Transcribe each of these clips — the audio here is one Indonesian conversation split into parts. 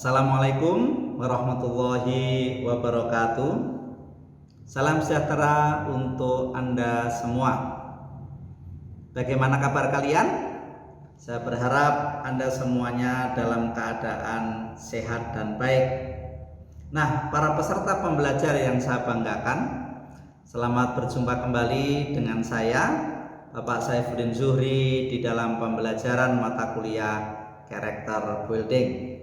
Assalamualaikum warahmatullahi wabarakatuh. Salam sejahtera untuk Anda semua. Bagaimana kabar kalian? Saya berharap Anda semuanya dalam keadaan sehat dan baik. Nah, para peserta pembelajar yang saya banggakan, selamat berjumpa kembali dengan saya, Bapak Saifuddin Zuhri, di dalam pembelajaran mata kuliah Character Building.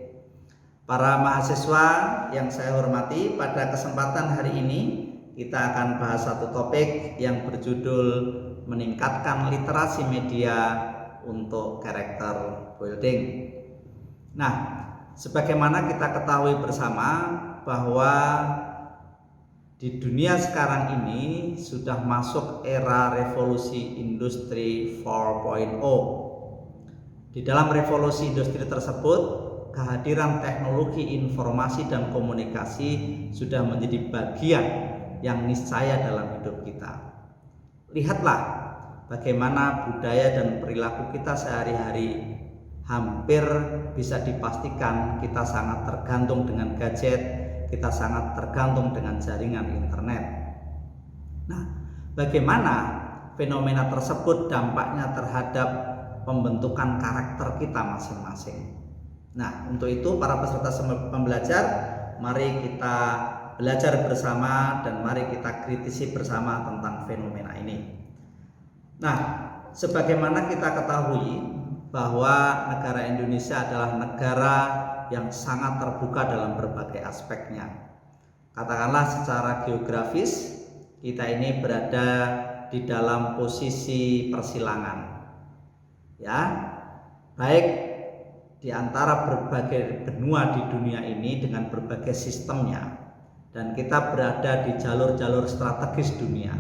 Para mahasiswa yang saya hormati, pada kesempatan hari ini kita akan bahas satu topik yang berjudul meningkatkan literasi media untuk character building. Nah, sebagaimana kita ketahui bersama bahwa di dunia sekarang ini sudah masuk era revolusi industri 4.0. Di dalam revolusi industri tersebut, kehadiran teknologi informasi dan komunikasi sudah menjadi bagian yang niscaya dalam hidup kita. Lihatlah bagaimana budaya dan perilaku kita sehari-hari, hampir bisa dipastikan kita sangat tergantung dengan gadget, kita sangat tergantung dengan jaringan internet. Nah, bagaimana fenomena tersebut dampaknya terhadap pembentukan karakter kita masing-masing? Nah, untuk itu para peserta pembelajar, mari kita belajar bersama dan mari kita kritisi bersama tentang fenomena ini. Nah, sebagaimana kita ketahui bahwa negara Indonesia adalah negara yang sangat terbuka dalam berbagai aspeknya. Katakanlah secara geografis, kita ini berada di dalam posisi persilangan. Ya, baik di antara berbagai benua di dunia ini dengan berbagai sistemnya, dan kita berada di jalur-jalur strategis dunia.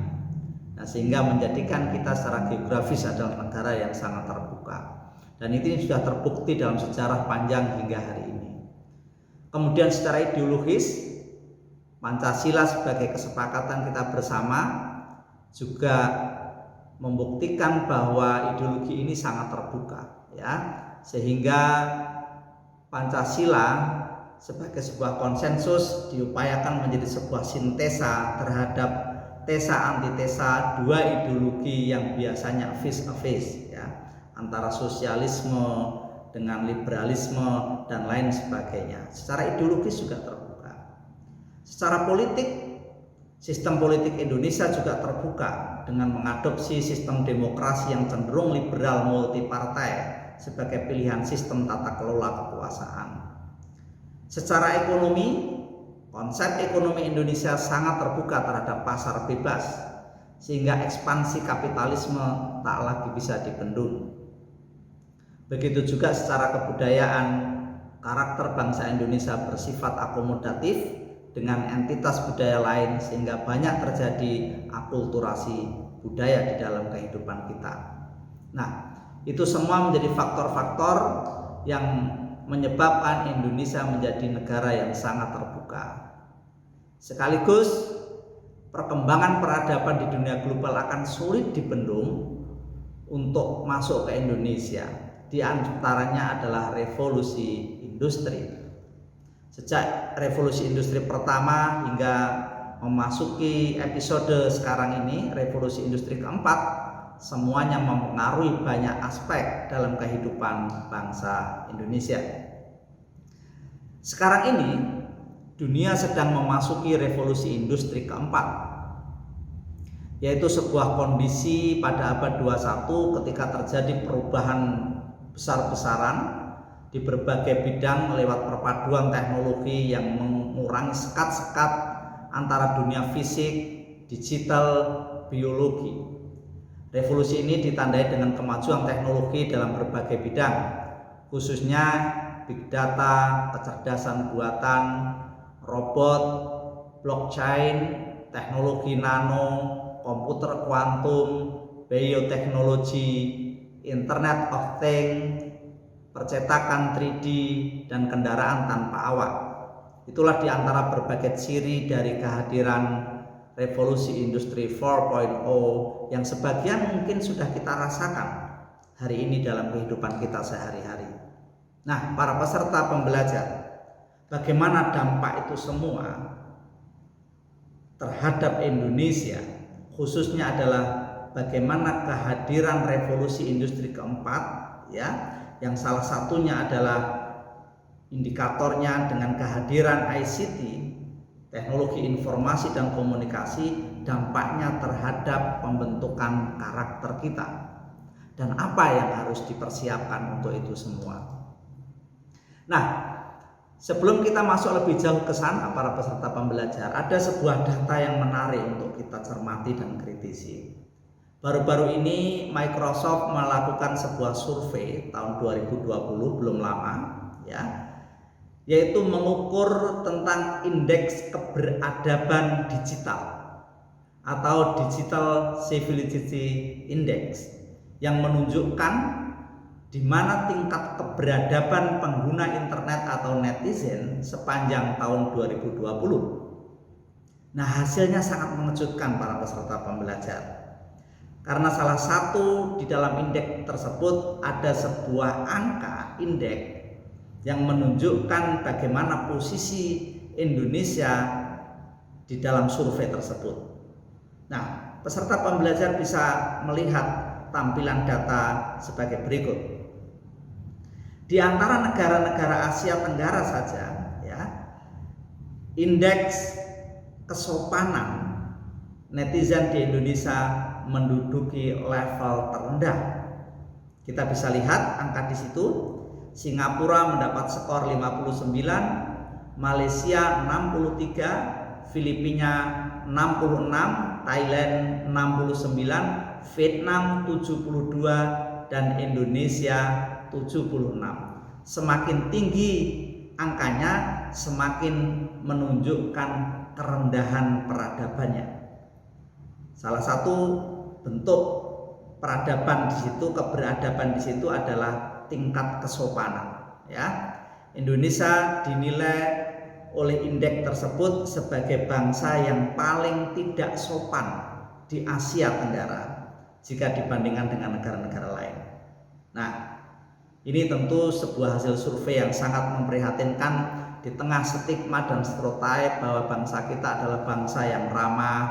Nah, sehingga menjadikan kita secara geografis adalah negara yang sangat terbuka, dan ini sudah terbukti dalam sejarah panjang hingga hari ini. Kemudian secara ideologis, Pancasila sebagai kesepakatan kita bersama juga membuktikan bahwa ideologi ini sangat terbuka, ya, sehingga Pancasila sebagai sebuah konsensus diupayakan menjadi sebuah sintesa terhadap tesa antitesa dua ideologi yang biasanya face to face, ya, antara sosialisme dengan liberalisme dan lain sebagainya. Secara ideologis juga terbuka. Secara politik, sistem politik Indonesia juga terbuka dengan mengadopsi sistem demokrasi yang cenderung liberal multipartai sebagai pilihan sistem tata kelola kekuasaan. Secara ekonomi, konsep ekonomi Indonesia sangat terbuka terhadap pasar bebas, sehingga ekspansi kapitalisme tak lagi bisa dibendung. Begitu juga secara kebudayaan, karakter bangsa Indonesia bersifat akomodatif dengan entitas budaya lain, sehingga banyak terjadi akulturasi budaya di dalam kehidupan kita. Nah, itu semua menjadi faktor-faktor yang menyebabkan Indonesia menjadi negara yang sangat terbuka. Sekaligus perkembangan peradaban di dunia global akan sulit dibendung untuk masuk ke Indonesia. Di antaranya adalah revolusi industri. Sejak revolusi industri pertama hingga memasuki episode sekarang ini, revolusi industri keempat, semuanya mempengaruhi banyak aspek dalam kehidupan bangsa Indonesia. Sekarang ini dunia sedang memasuki revolusi industri keempat, yaitu sebuah kondisi pada abad 21 ketika terjadi perubahan besar-besaran di berbagai bidang lewat perpaduan teknologi yang mengurangi sekat-sekat antara dunia fisik, digital, biologi. Revolusi ini ditandai dengan kemajuan teknologi dalam berbagai bidang, khususnya big data, kecerdasan buatan, robot, blockchain, teknologi nano, komputer kuantum, bioteknologi, Internet of Things, percetakan 3D, dan kendaraan tanpa awak. Itulah di antara berbagai ciri dari kehadiran revolusi industri 4.0 yang sebagian mungkin sudah kita rasakan hari ini dalam kehidupan kita sehari-hari. Nah, para peserta pembelajar, bagaimana dampak itu semua terhadap Indonesia, khususnya adalah bagaimana kehadiran revolusi industri keempat, ya, yang salah satunya adalah indikatornya dengan kehadiran ICT, teknologi informasi dan komunikasi, dampaknya terhadap pembentukan karakter kita dan apa yang harus dipersiapkan untuk itu semua. Nah, sebelum kita masuk lebih jauh ke sana para peserta pembelajar, ada sebuah data yang menarik untuk kita cermati dan kritisi. Baru-baru ini Microsoft melakukan sebuah survei tahun 2020, belum lama, ya, yaitu mengukur tentang indeks keberadaban digital atau Digital Civility Index yang menunjukkan di mana tingkat keberadaban pengguna internet atau netizen sepanjang tahun 2020. Nah, hasilnya sangat mengejutkan para peserta pembelajar. Karena salah satu di dalam indeks tersebut ada sebuah angka indeks yang menunjukkan bagaimana posisi Indonesia di dalam survei tersebut. Nah, peserta pembelajar bisa melihat tampilan data sebagai berikut. Di antara negara-negara Asia Tenggara saja, ya, indeks kesopanan netizen di Indonesia menduduki level terendah. Kita bisa lihat angka di situ. Singapura mendapat skor 59, Malaysia 63, Filipina 66, Thailand 69, Vietnam 72 dan Indonesia 76. Semakin tinggi angkanya, semakin menunjukkan kerendahan peradabannya. Salah satu bentuk peradaban di situ, keberadaban di situ adalah tingkat kesopanan, ya. Indonesia dinilai oleh indeks tersebut sebagai bangsa yang paling tidak sopan di Asia Tenggara jika dibandingkan dengan negara-negara lain. Nah, ini tentu sebuah hasil survei yang sangat memprihatinkan di tengah stigma dan stereotip bahwa bangsa kita adalah bangsa yang ramah,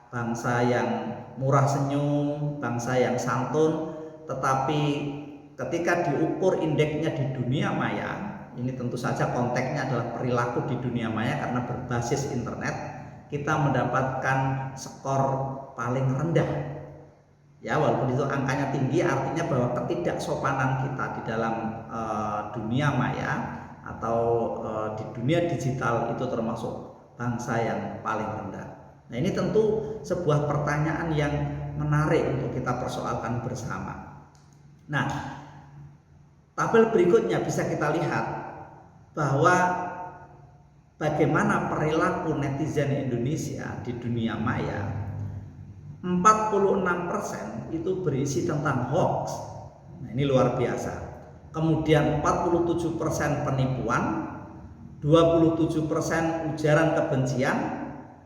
bangsa yang murah senyum, bangsa yang santun. Tetapi ketika diukur indeksnya di dunia maya, ini tentu saja konteksnya adalah perilaku di dunia maya karena berbasis internet, kita mendapatkan skor paling rendah. Ya, walaupun itu angkanya tinggi, artinya bahwa ketidaksopanan kita di dalam dunia maya atau di dunia digital itu termasuk bangsa yang paling rendah. Nah, ini tentu sebuah pertanyaan yang menarik untuk kita persoalkan bersama. Nah, tabel berikutnya bisa kita lihat bahwa bagaimana perilaku netizen Indonesia di dunia maya. 46% itu berisi tentang hoax. Nah, ini luar biasa. Kemudian 47% penipuan, 27% ujaran kebencian,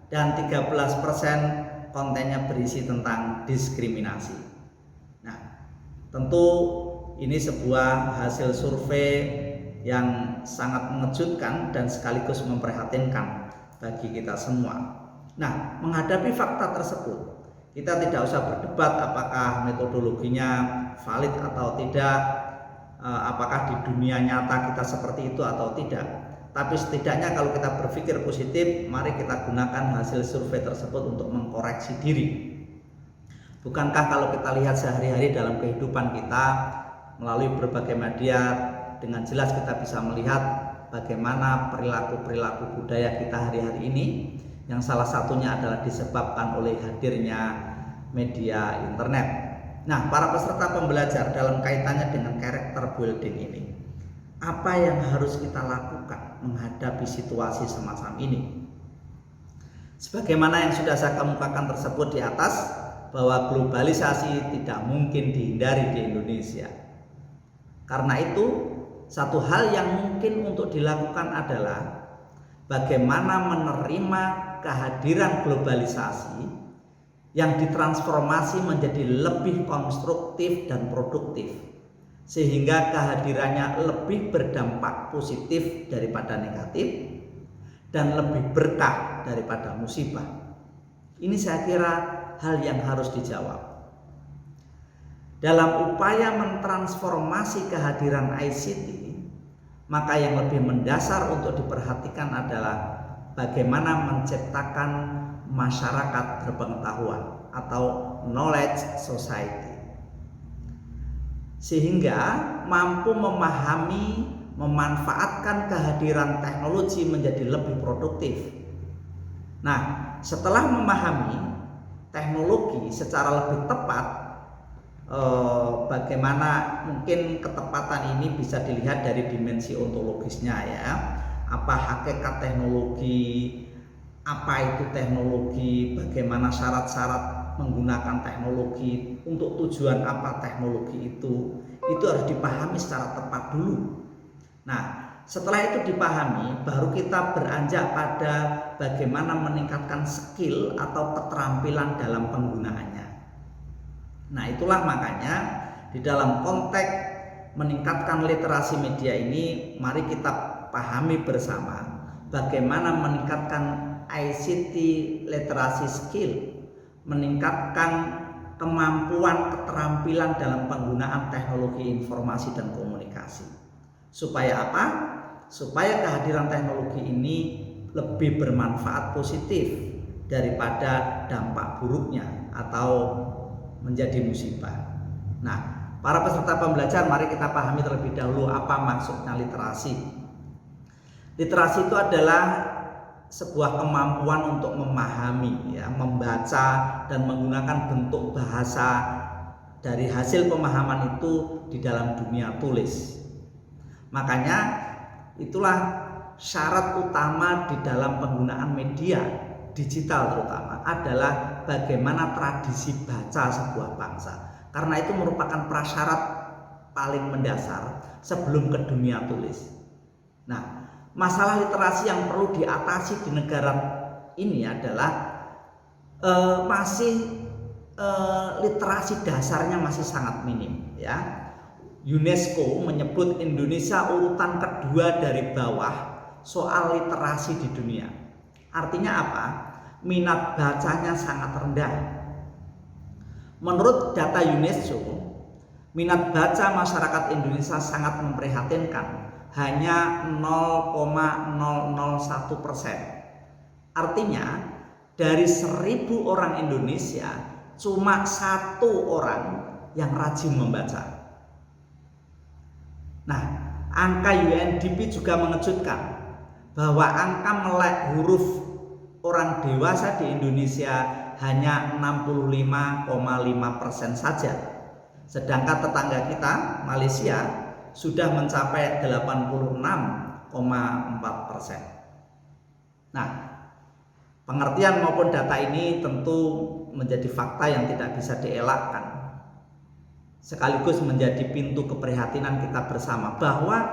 dan 13% kontennya berisi tentang diskriminasi. Nah, tentu ini sebuah hasil survei yang sangat mengejutkan dan sekaligus memprihatinkan bagi kita semua. Nah, menghadapi fakta tersebut, kita tidak usah berdebat apakah metodologinya valid atau tidak, apakah di dunia nyata kita seperti itu atau tidak. Tapi setidaknya kalau kita berpikir positif, mari kita gunakan hasil survei tersebut untuk mengkoreksi diri. Bukankah kalau kita lihat sehari-hari dalam kehidupan kita melalui berbagai media, dengan jelas kita bisa melihat bagaimana perilaku-perilaku budaya kita hari-hari ini, yang salah satunya adalah disebabkan oleh hadirnya media internet. Nah, para peserta pembelajar, dalam kaitannya dengan character building ini, apa yang harus kita lakukan menghadapi situasi semacam ini? Sebagaimana yang sudah saya kemukakan tersebut di atas, bahwa globalisasi tidak mungkin dihindari di Indonesia. Karena itu, satu hal yang mungkin untuk dilakukan adalah bagaimana menerima kehadiran globalisasi yang ditransformasi menjadi lebih konstruktif dan produktif. sehingga kehadirannya lebih berdampak positif daripada negatif dan lebih berkah daripada musibah. Ini saya kira hal yang harus dijawab. Dalam upaya mentransformasi kehadiran ICT, maka yang lebih mendasar untuk diperhatikan adalah bagaimana menciptakan masyarakat berpengetahuan atau knowledge society, sehingga mampu memahami, memanfaatkan kehadiran teknologi menjadi lebih produktif. Nah, setelah memahami teknologi secara lebih tepat, bagaimana mungkin ketepatan ini bisa dilihat dari dimensi ontologisnya ya. Apa hakikat teknologi, apa itu teknologi, bagaimana syarat-syarat menggunakan teknologi, untuk tujuan apa teknologi itu harus dipahami secara tepat dulu. Nah, setelah itu dipahami, baru kita beranjak pada bagaimana meningkatkan skill atau keterampilan dalam penggunaannya. Nah, itulah makanya di dalam konteks meningkatkan literasi media ini, mari kita pahami bersama bagaimana meningkatkan ICT literasi skill, meningkatkan kemampuan keterampilan dalam penggunaan teknologi informasi dan komunikasi. Supaya apa? Supaya kehadiran teknologi ini lebih bermanfaat positif daripada dampak buruknya atau menjadi musibah. Nah, para peserta pembelajar, mari kita pahami terlebih dahulu apa maksudnya literasi. Literasi itu adalah sebuah kemampuan untuk memahami, ya, membaca dan menggunakan bentuk bahasa dari hasil pemahaman itu di dalam dunia tulis. Makanya itulah syarat utama di dalam penggunaan media digital terutama adalah bagaimana tradisi baca sebuah bangsa, karena itu merupakan prasyarat paling mendasar sebelum ke dunia tulis. Nah, masalah literasi yang perlu diatasi di negara ini adalah literasi dasarnya masih sangat minim, ya. UNESCO menyebut Indonesia urutan kedua dari bawah soal literasi di dunia. Artinya apa? Minat bacanya sangat rendah. Menurut data UNESCO, minat baca masyarakat Indonesia sangat memprihatinkan, hanya 0,001%. Artinya dari 1000 orang Indonesia cuma 1 orang yang rajin membaca. Nah, angka UNDP juga mengejutkan bahwa angka melek huruf orang dewasa di Indonesia hanya 65,5% saja. Sedangkan tetangga kita, Malaysia, sudah mencapai 86,4%. Nah, pengertian maupun data ini tentu menjadi fakta yang tidak bisa dielakkan, sekaligus menjadi pintu keprihatinan kita bersama bahwa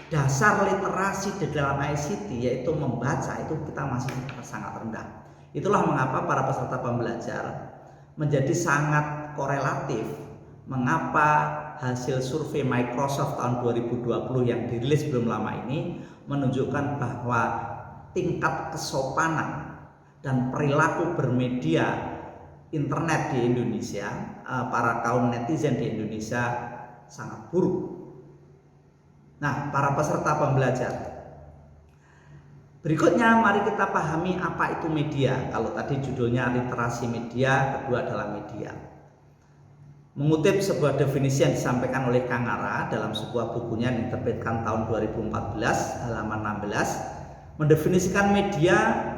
dasar literasi di dalam ICT yaitu membaca itu kita masih sangat rendah. Itulah mengapa para peserta pembelajar menjadi sangat korelatif mengapa hasil survei Microsoft tahun 2020 yang dirilis belum lama ini menunjukkan bahwa tingkat kesopanan dan perilaku bermedia internet di Indonesia, para kaum netizen di Indonesia sangat buruk. Nah, para peserta pembelajar, berikutnya mari kita pahami apa itu media. Kalau tadi judulnya literasi media, kedua adalah media. Mengutip sebuah definisi yang disampaikan oleh Kang Ara dalam sebuah bukunya yang diterbitkan tahun 2014 halaman 16, mendefinisikan media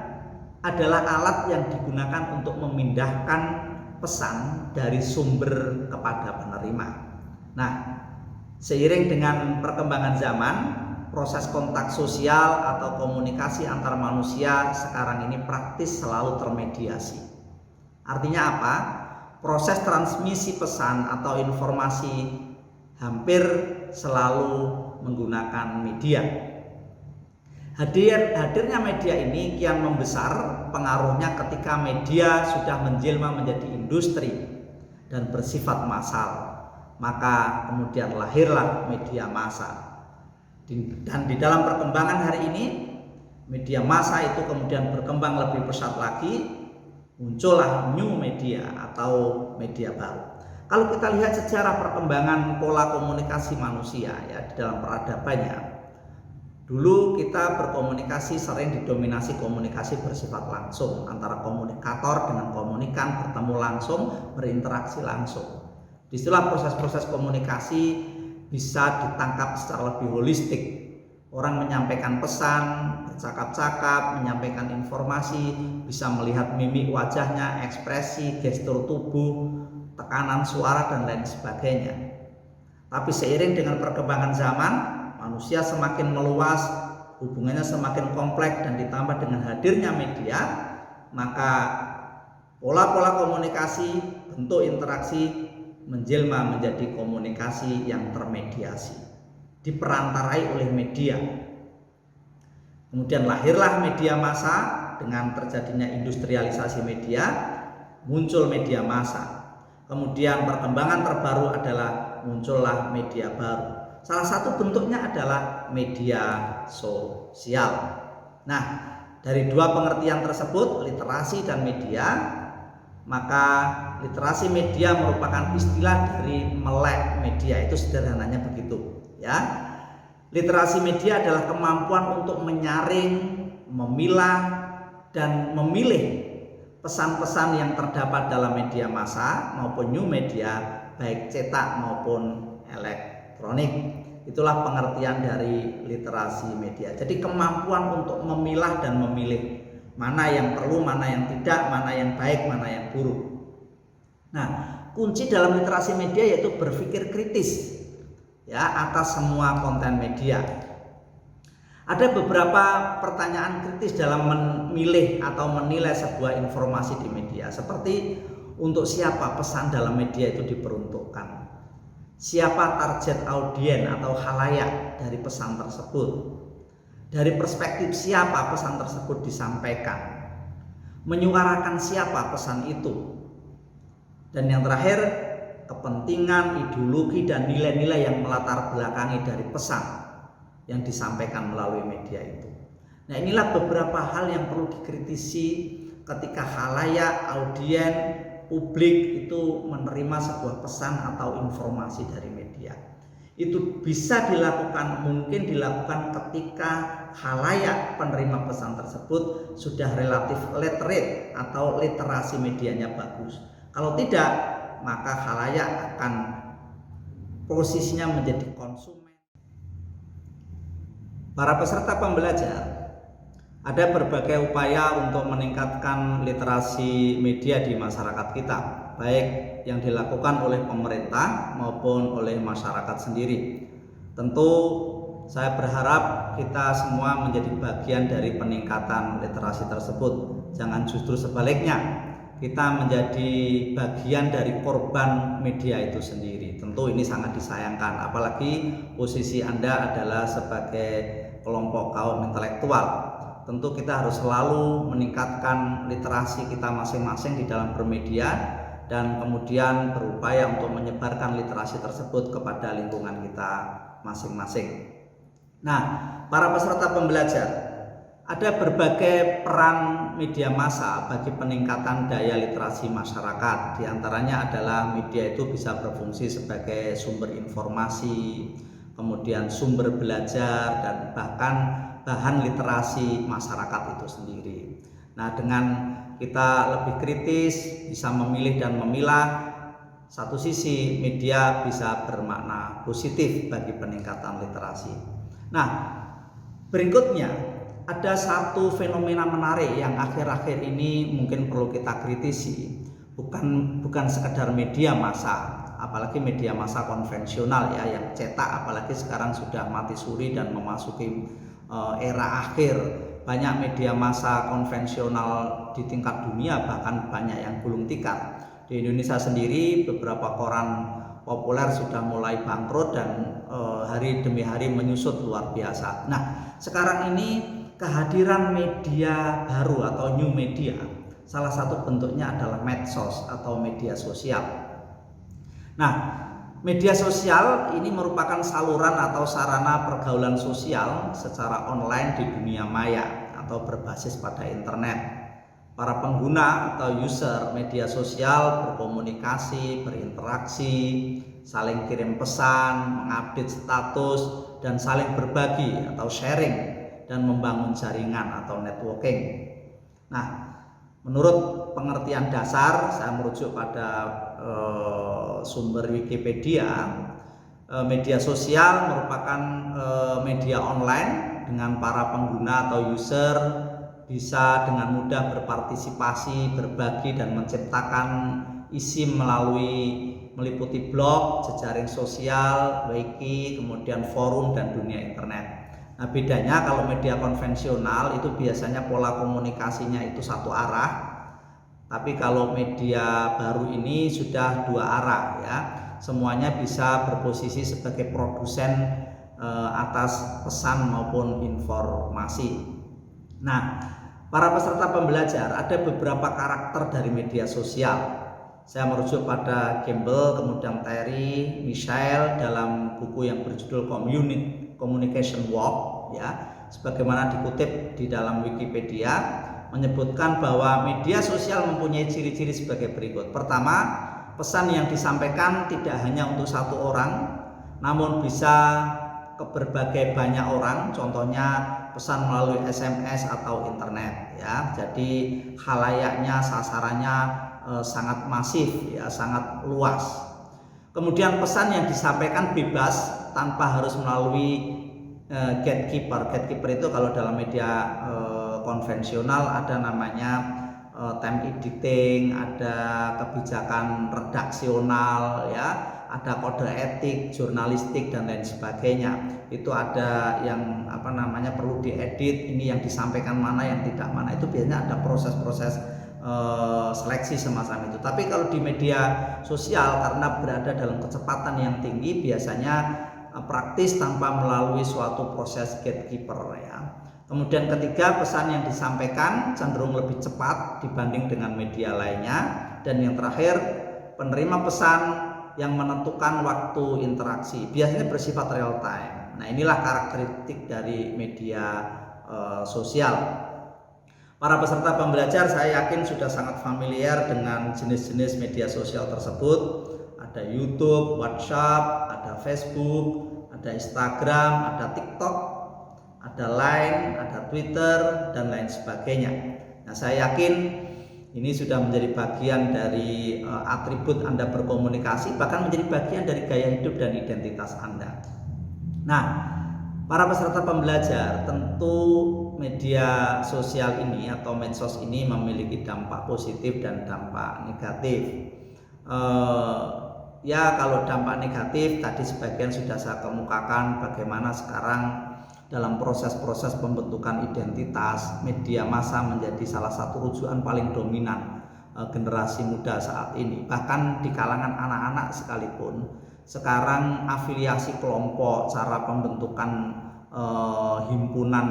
adalah alat yang digunakan untuk memindahkan pesan dari sumber kepada penerima. Nah, seiring dengan perkembangan zaman, proses kontak sosial atau komunikasi antar manusia sekarang ini praktis selalu termediasi. Artinya apa? Proses transmisi pesan atau informasi hampir selalu menggunakan media. Hadirnya media ini kian membesar pengaruhnya ketika media sudah menjelma menjadi industri dan bersifat massal. maka kemudian lahirlah media massa. Dan di dalam perkembangan hari ini, media massa itu kemudian berkembang lebih pesat lagi, muncullah new media atau media baru. Kalau kita lihat sejarah perkembangan pola komunikasi manusia ya di dalam peradabannya, dulu kita berkomunikasi sering didominasi komunikasi bersifat langsung antara komunikator dengan komunikan, bertemu langsung, berinteraksi langsung. Disitulah proses-proses komunikasi bisa ditangkap secara lebih holistik. Orang menyampaikan pesan, bercakap-cakap, menyampaikan informasi, bisa melihat mimik wajahnya, ekspresi, gestur tubuh, tekanan suara dan lain sebagainya. Tapi seiring dengan perkembangan zaman, manusia semakin meluas, hubungannya semakin kompleks, dan ditambah dengan hadirnya media, maka pola-pola komunikasi, bentuk interaksi menjelma menjadi komunikasi yang termediasi, diperantarai oleh media. Kemudian lahirlah media massa. Dengan terjadinya industrialisasi media, muncul media massa. Kemudian perkembangan terbaru adalah muncullah media baru. Salah satu bentuknya adalah media sosial. Nah, dari dua pengertian tersebut, literasi dan media, maka literasi media merupakan istilah dari melek media, itu sederhananya begitu ya. Literasi media adalah kemampuan untuk menyaring, memilah, dan memilih pesan-pesan yang terdapat dalam media massa maupun new media, baik cetak maupun elektronik. Itulah pengertian dari literasi media. Jadi kemampuan untuk memilah dan memilih mana yang perlu, mana yang tidak, mana yang baik, mana yang buruk. Nah, kunci dalam literasi media yaitu berpikir kritis ya atas semua konten media. Ada beberapa pertanyaan kritis dalam memilih atau menilai sebuah informasi di media, seperti untuk siapa pesan dalam media itu diperuntukkan, siapa target audien atau khalayak dari pesan tersebut, dari perspektif siapa pesan tersebut disampaikan, menyuarakan siapa pesan itu, dan yang terakhir kepentingan, ideologi, dan nilai-nilai yang melatar belakangi dari pesan yang disampaikan melalui media itu. Nah, inilah beberapa hal yang perlu dikritisi ketika khalayak, audien, publik itu menerima sebuah pesan atau informasi dari media. Itu bisa dilakukan, mungkin dilakukan ketika khalayak penerima pesan tersebut sudah relatif literate atau literasi medianya bagus. Kalau tidak, maka khalayak akan posisinya menjadi konsumen. Para peserta pembelajar, ada berbagai upaya untuk meningkatkan literasi media di masyarakat kita, baik yang dilakukan oleh pemerintah maupun oleh masyarakat sendiri. Tentu saya berharap kita semua menjadi bagian dari peningkatan literasi tersebut. Jangan justru sebaliknya, kita menjadi bagian dari korban media itu sendiri. Tentu ini sangat disayangkan, apalagi posisi Anda adalah sebagai kelompok kaum intelektual. Tentu kita harus selalu meningkatkan literasi kita masing-masing di dalam bermedia, dan kemudian berupaya untuk menyebarkan literasi tersebut kepada lingkungan kita masing-masing. Nah, para peserta pembelajar, ada berbagai peran media massa bagi peningkatan daya literasi masyarakat. Di antaranya adalah media itu bisa berfungsi sebagai sumber informasi, kemudian sumber belajar, dan bahkan bahan literasi masyarakat itu sendiri. Nah, dengan kita lebih kritis, bisa memilih dan memilah, satu sisi media bisa bermakna positif bagi peningkatan literasi. Nah, berikutnya ada satu fenomena menarik yang akhir-akhir ini mungkin perlu kita kritisi, bukan sekedar media massa, apalagi media massa konvensional ya, yang cetak, apalagi sekarang sudah mati suri dan memasuki era akhir. Banyak media massa konvensional di tingkat dunia bahkan banyak yang gulung tikar. Di Indonesia sendiri beberapa koran populer sudah mulai bangkrut dan hari demi hari menyusut luar biasa. Nah, sekarang ini kehadiran media baru atau new media, salah satu bentuknya adalah medsos atau media sosial. Nah, media sosial ini merupakan saluran atau sarana pergaulan sosial secara online di dunia maya atau berbasis pada internet. Para pengguna atau user media sosial berkomunikasi, berinteraksi, saling kirim pesan, mengupdate status, dan saling berbagi atau sharing dan membangun jaringan atau networking. Nah, menurut pengertian dasar, saya merujuk pada sumber Wikipedia, media sosial merupakan media online dengan para pengguna atau user bisa dengan mudah berpartisipasi, berbagi, dan menciptakan isi meliputi blog, jejaring sosial, wiki, kemudian forum, dan dunia internet. Nah, bedanya kalau media konvensional itu biasanya pola komunikasinya itu satu arah. Tapi kalau media baru ini sudah dua arah ya. Semuanya bisa berposisi sebagai produsen atas pesan maupun informasi. Nah, para peserta pembelajar ada beberapa karakter dari media sosial. Saya merujuk pada Campbell, kemudian Terry, Michelle dalam buku yang berjudul Communication Walk ya. Sebagaimana dikutip di dalam Wikipedia, menyebutkan bahwa media sosial mempunyai ciri-ciri sebagai berikut. Pertama, pesan yang disampaikan tidak hanya untuk satu orang, namun bisa ke berbagai banyak orang. Contohnya pesan melalui SMS atau internet ya. Jadi khalayaknya, sasarannya sangat masif ya, sangat luas. Kemudian pesan yang disampaikan bebas tanpa harus melalui gatekeeper. Gatekeeper itu kalau dalam media konvensional ada namanya time editing, ada kebijakan redaksional ya, ada kode etik, jurnalistik, dan lain sebagainya. Itu ada yang perlu diedit, ini yang disampaikan mana, yang tidak mana. Itu biasanya ada proses-proses seleksi semacam itu. Tapi kalau di media sosial karena berada dalam kecepatan yang tinggi, biasanya praktis tanpa melalui suatu proses gatekeeper ya. Kemudian ketiga, pesan yang disampaikan cenderung lebih cepat dibanding dengan media lainnya. Dan yang terakhir, penerima pesan yang menentukan waktu interaksi, biasanya bersifat real time. Nah, inilah karakteristik dari media sosial. Para peserta pembelajar saya yakin sudah sangat familiar dengan jenis-jenis media sosial tersebut. Ada YouTube, WhatsApp, ada Facebook, ada Instagram, ada TikTok, ada Line, ada Twitter, dan lain sebagainya. Nah, saya yakin ini sudah menjadi bagian dari atribut Anda berkomunikasi, bahkan menjadi bagian dari gaya hidup dan identitas Anda. Nah, para peserta pembelajar, tentu media sosial ini atau medsos ini memiliki dampak positif dan dampak negatif. Ya, kalau dampak negatif tadi sebagian sudah saya kemukakan, bagaimana sekarang dalam proses-proses pembentukan identitas, media massa menjadi salah satu rujukan paling dominan generasi muda saat ini. Bahkan di kalangan anak-anak sekalipun, sekarang afiliasi kelompok, cara pembentukan himpunan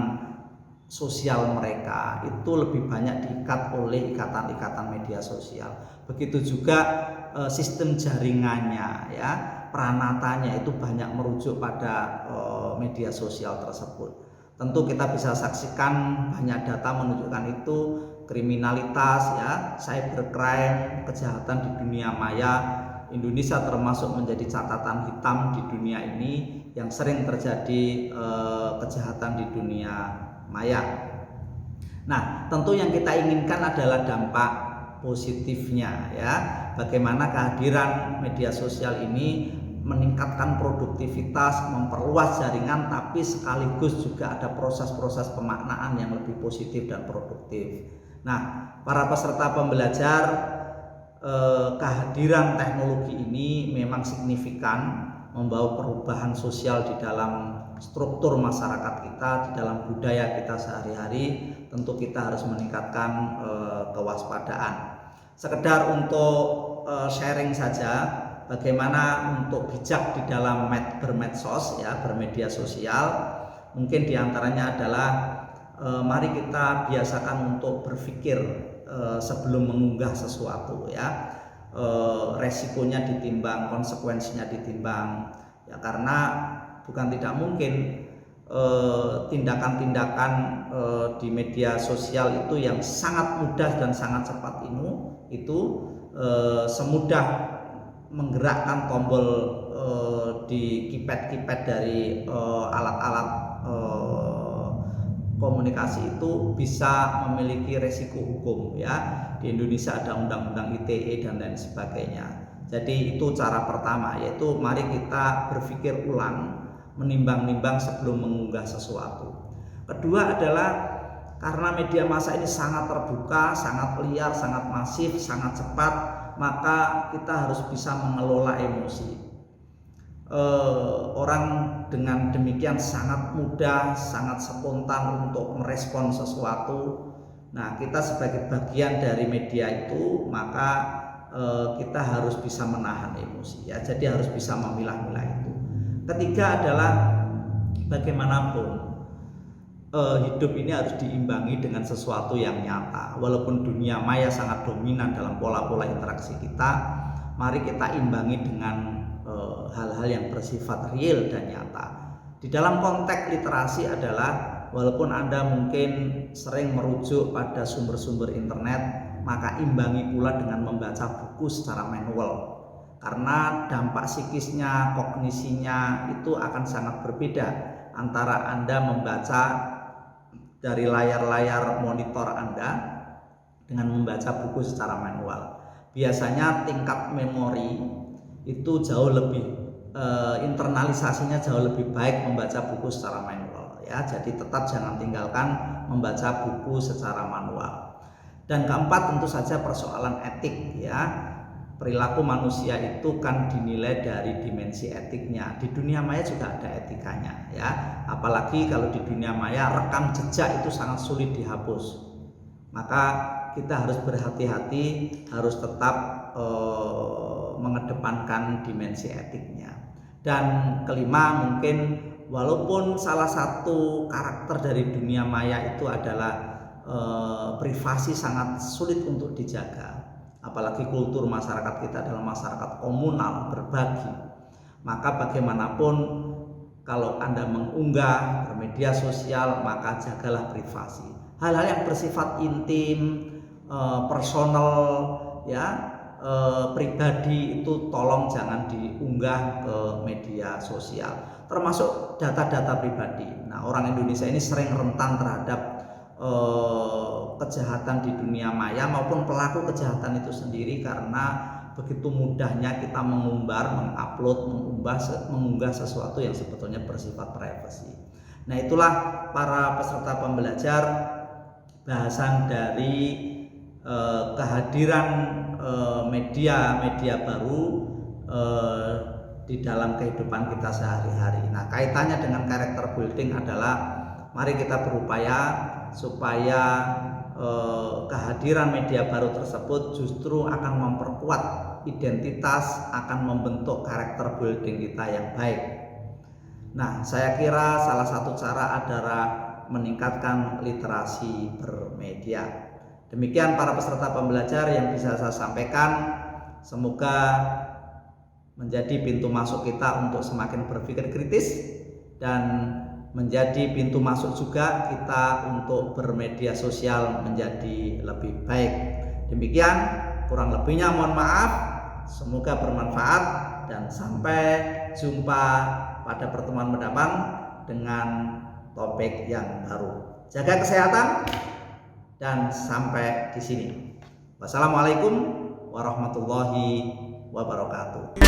sosial mereka itu lebih banyak diikat oleh ikatan-ikatan media sosial. Begitu juga sistem jaringannya ya, peranatanya itu banyak merujuk pada media sosial tersebut. Tentu kita bisa saksikan banyak data menunjukkan itu, kriminalitas ya, cybercrime, kejahatan di dunia maya. Indonesia termasuk menjadi catatan hitam di dunia ini yang sering terjadi kejahatan di dunia maya. Nah, tentu yang kita inginkan adalah dampak positifnya ya. Bagaimana kehadiran media sosial ini meningkatkan produktivitas, memperluas jaringan, tapi sekaligus juga ada proses-proses pemaknaan yang lebih positif dan produktif. Nah, para peserta pembelajar, kehadiran teknologi ini memang signifikan membawa perubahan sosial di dalam struktur masyarakat kita, di dalam budaya kita sehari-hari. Tentu kita harus meningkatkan kewaspadaan. Sekedar untuk sharing saja, bagaimana untuk bijak di dalam bermedsos ya, bermedia sosial. Mungkin diantaranya adalah mari kita biasakan untuk berpikir sebelum mengunggah sesuatu ya. resikonya ditimbang, konsekuensinya ditimbang. Ya karena bukan tidak mungkin tindakan-tindakan di media sosial itu yang sangat mudah dan sangat cepat itu semudah menggerakkan tombol di keypad dari alat-alat komunikasi itu bisa memiliki resiko hukum. Ya, di Indonesia ada undang-undang ITE dan lain sebagainya. Jadi itu cara pertama, yaitu mari kita berpikir ulang, menimbang-nimbang sebelum mengunggah sesuatu. Kedua adalah karena media massa ini sangat terbuka, sangat liar, sangat masif, sangat cepat, maka kita harus bisa mengelola emosi. Orang dengan demikian sangat mudah, sangat spontan untuk merespon sesuatu. Nah, kita sebagai bagian dari media itu, maka kita harus bisa menahan emosi. Ya, jadi harus bisa memilah-milah itu. Ketiga adalah bagaimanapun hidup ini harus diimbangi dengan sesuatu yang nyata. Walaupun dunia maya sangat dominan dalam pola-pola interaksi kita, mari kita imbangi dengan hal-hal yang bersifat real dan nyata. Di dalam konteks literasi adalah walaupun Anda mungkin sering merujuk pada sumber-sumber internet, maka imbangi pula dengan membaca buku secara manual. Karena dampak psikisnya, kognisinya itu akan sangat berbeda antara Anda membaca dari layar-layar monitor Anda dengan membaca buku secara manual. Biasanya tingkat memori itu jauh lebih internalisasinya jauh lebih baik membaca buku secara manual. Ya, jadi tetap jangan tinggalkan membaca buku secara manual. Dan keempat tentu saja persoalan etik, ya. Perilaku manusia itu kan dinilai dari dimensi etiknya. Di dunia maya juga ada etikanya, ya. Apalagi kalau di dunia maya rekam jejak itu sangat sulit dihapus. Maka kita harus berhati-hati, harus tetap mengedepankan dimensi etiknya. Dan kelima, mungkin walaupun salah satu karakter dari dunia maya itu adalah privasi sangat sulit untuk dijaga. Apalagi kultur masyarakat kita adalah masyarakat komunal, berbagi. Maka bagaimanapun kalau Anda mengunggah bermedia sosial, maka jagalah privasi. Hal-hal yang bersifat intim, personal, ya, pribadi itu tolong jangan diunggah ke media sosial. Termasuk data-data pribadi. Nah, orang Indonesia ini sering rentan terhadap kejahatan di dunia maya maupun pelaku kejahatan itu sendiri karena begitu mudahnya kita mengumbar, mengupload, mengunggah sesuatu yang sebetulnya bersifat privasi. Nah, itulah para peserta pembelajar bahasan dari kehadiran media baru di dalam kehidupan kita sehari-hari. Nah, kaitannya dengan karakter building adalah mari kita berupaya supaya kehadiran media baru tersebut justru akan memperkuat identitas, akan membentuk karakter building kita yang baik. Nah, saya kira salah satu cara adalah meningkatkan literasi bermedia. Demikian para peserta pembelajar yang bisa saya sampaikan. Semoga menjadi pintu masuk kita untuk semakin berpikir kritis dan menjadi pintu masuk juga kita untuk bermedia sosial menjadi lebih baik. Demikian, kurang lebihnya mohon maaf. Semoga bermanfaat dan sampai jumpa pada pertemuan mendatang dengan topik yang baru. Jaga kesehatan dan sampai di sini. Wassalamualaikum warahmatullahi wabarakatuh.